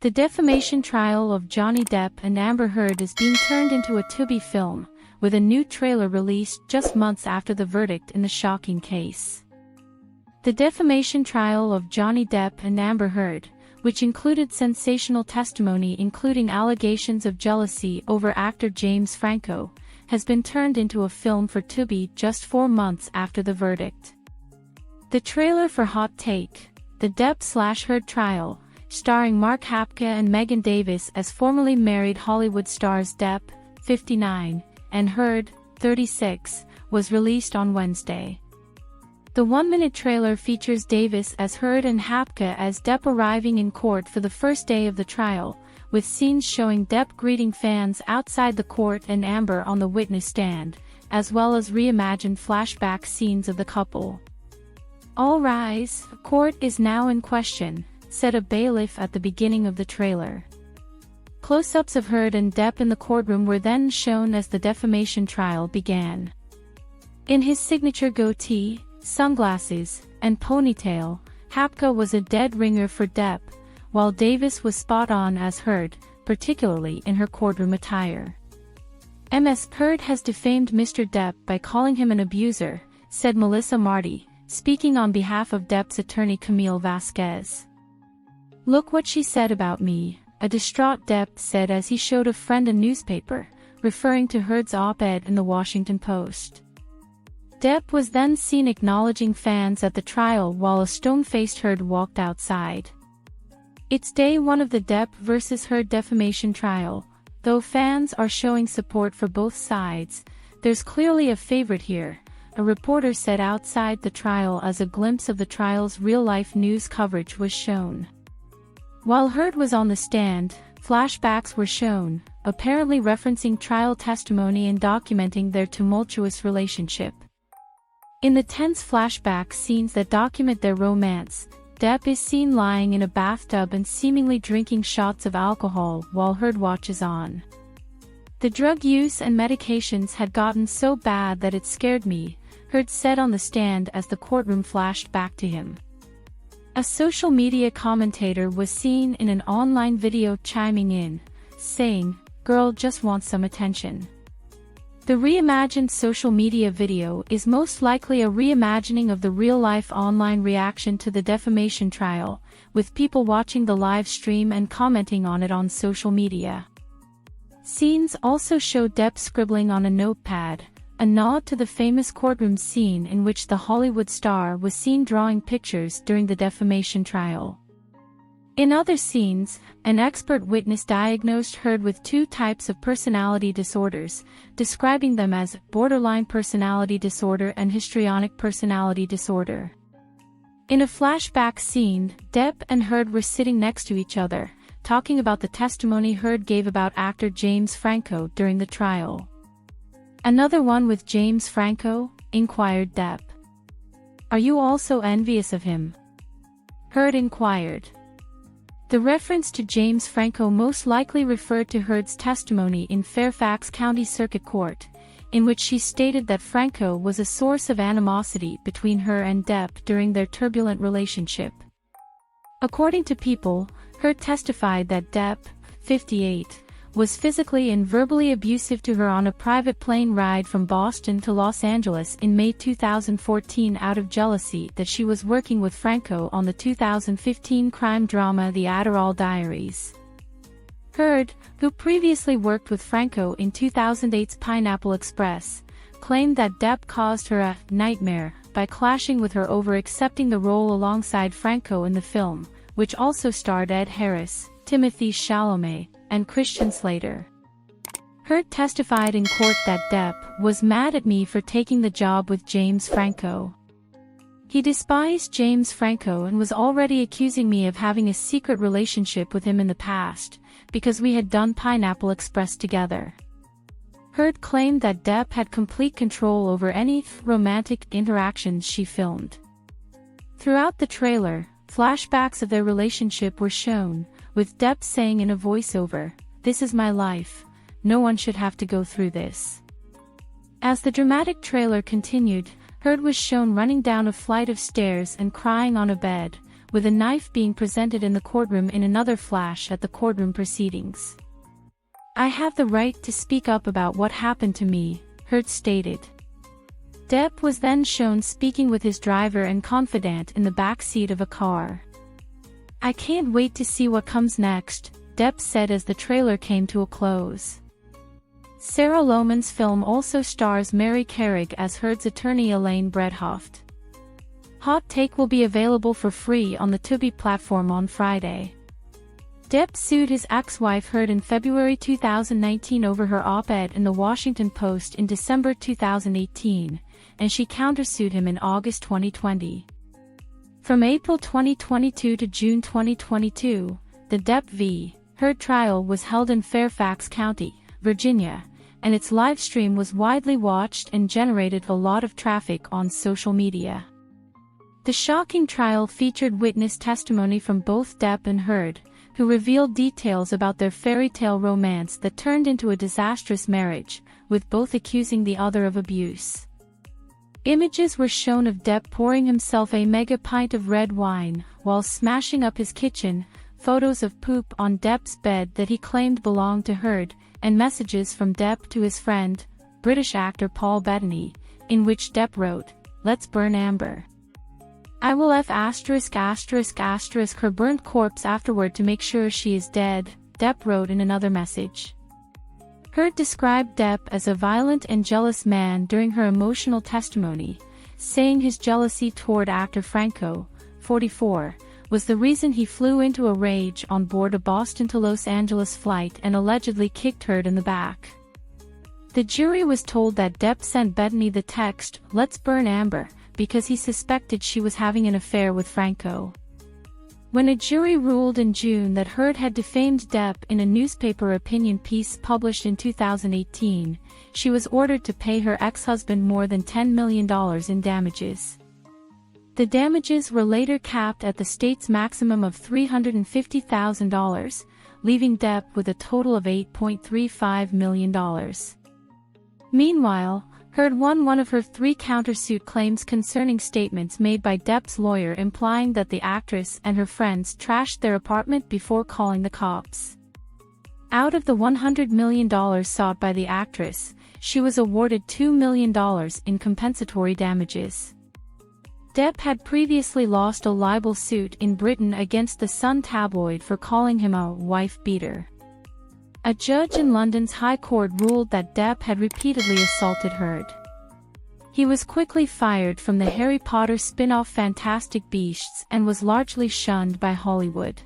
The defamation trial of Johnny Depp and Amber Heard is being turned into a Tubi film, with a new trailer released just months after the verdict in the shocking case. The defamation trial of Johnny Depp and Amber Heard, which included sensational testimony including allegations of jealousy over actor James Franco, has been turned into a film for Tubi just 4 months after the verdict. The trailer for Hot Take, the Depp/Heard trial, starring Mark Hapka and Megan Davis as formerly married Hollywood stars Depp, 59, and Heard, 36, was released on Wednesday. The 1-minute trailer features Davis as Heard and Hapka as Depp arriving in court for the first day of the trial, with scenes showing Depp greeting fans outside the court and Amber on the witness stand, as well as reimagined flashback scenes of the couple. "All rise, court is now in question," said a bailiff at the beginning of the trailer. Close-ups of Heard and Depp in the courtroom were then shown as the defamation trial began. In his signature goatee, sunglasses, and ponytail, Hapka was a dead ringer for Depp, while Davis was spot-on as Heard, particularly in her courtroom attire. "Ms. Heard has defamed Mr. Depp by calling him an abuser," said Melissa Marty, speaking on behalf of Depp's attorney Camille Vasquez. "Look what she said about me," a distraught Depp said as he showed a friend a newspaper, referring to Heard's op-ed in the Washington Post. Depp was then seen acknowledging fans at the trial while a stone-faced Heard walked outside. It's day 1 of the Depp vs. Heard defamation trial. Though fans are showing support for both sides, there's clearly a favorite here, a reporter said outside the trial as a glimpse of the trial's real-life news coverage was shown. While Heard was on the stand, flashbacks were shown, apparently referencing trial testimony and documenting their tumultuous relationship. In the tense flashback scenes that document their romance, Depp is seen lying in a bathtub and seemingly drinking shots of alcohol while Heard watches on. "The drug use and medications had gotten so bad that it scared me," Heard said on the stand as the courtroom flashed back to him. A social media commentator was seen in an online video chiming in, saying, "Girl just wants some attention." The reimagined social media video is most likely a reimagining of the real-life online reaction to the defamation trial, with people watching the live stream and commenting on it on social media. Scenes also show Depp scribbling on a notepad, a nod to the famous courtroom scene in which the Hollywood star was seen drawing pictures during the defamation trial. In other scenes, an expert witness diagnosed Heard with 2 types of personality disorders, describing them as borderline personality disorder and histrionic personality disorder. In a flashback scene, Depp and Heard were sitting next to each other, talking about the testimony Heard gave about actor James Franco during the trial. "Another one with James Franco?" inquired Depp. "Are you also envious of him?" Heard inquired. The reference to James Franco most likely referred to Heard's testimony in Fairfax County Circuit Court, in which she stated that Franco was a source of animosity between her and Depp during their turbulent relationship. According to People, Heard testified that Depp, 58, was physically and verbally abusive to her on a private plane ride from Boston to Los Angeles in May 2014 out of jealousy that she was working with Franco on the 2015 crime drama The Adderall Diaries. Heard, who previously worked with Franco in 2008's Pineapple Express, claimed that Depp caused her a nightmare by clashing with her over accepting the role alongside Franco in the film, which also starred Ed Harris, Timothée Chalamet, and Christian Slater. Heard testified in court that Depp was mad at me for taking the job with James Franco. He despised James Franco and was already accusing me of having a secret relationship with him in the past, because we had done Pineapple Express together. Heard claimed that Depp had complete control over any romantic interactions she filmed. Throughout the trailer, flashbacks of their relationship were shown, with Depp saying in a voiceover, "This is my life, no one should have to go through this." As the dramatic trailer continued, Heard was shown running down a flight of stairs and crying on a bed, with a knife being presented in the courtroom in another flash at the courtroom proceedings. "I have the right to speak up about what happened to me," Heard stated. Depp was then shown speaking with his driver and confidant in the back seat of a car. "I can't wait to see what comes next," Depp said as the trailer came to a close. Sarah Lohman's film also stars Mary Carrick as Heard's attorney Elaine Bredhoft. Hot Take will be available for free on the Tubi platform on Friday. Depp sued his ex-wife Heard in February 2019 over her op-ed in The Washington Post in December 2018, and she countersued him in August 2020. From April 2022 to June 2022, the Depp v. Heard trial was held in Fairfax County, Virginia, and its live stream was widely watched and generated a lot of traffic on social media. The shocking trial featured witness testimony from both Depp and Heard, who revealed details about their fairy tale romance that turned into a disastrous marriage, with both accusing the other of abuse. Images were shown of Depp pouring himself a mega pint of red wine while smashing up his kitchen, photos of poop on Depp's bed that he claimed belonged to Heard, and messages from Depp to his friend, British actor Paul Bettany, in which Depp wrote, "Let's burn Amber. I will her burnt corpse afterward to make sure she is dead," Depp wrote in another message. Heard described Depp as a violent and jealous man during her emotional testimony, saying his jealousy toward actor Franco, 44, was the reason he flew into a rage on board a Boston to Los Angeles flight and allegedly kicked Heard in the back. The jury was told that Depp sent Bettany the text, "Let's burn Amber," because he suspected she was having an affair with Franco. When a jury ruled in June that Heard had defamed Depp in a newspaper opinion piece published in 2018, she was ordered to pay her ex-husband more than $10 million in damages. The damages were later capped at the state's maximum of $350,000, leaving Depp with a total of $8.35 million. Meanwhile, Heard won one of her 3 countersuit claims concerning statements made by Depp's lawyer implying that the actress and her friends trashed their apartment before calling the cops. Out of the $100 million sought by the actress, she was awarded $2 million in compensatory damages. Depp had previously lost a libel suit in Britain against the Sun tabloid for calling him a wife-beater. A judge in London's High Court ruled that Depp had repeatedly assaulted Heard. He was quickly fired from the Harry Potter spin-off Fantastic Beasts and was largely shunned by Hollywood.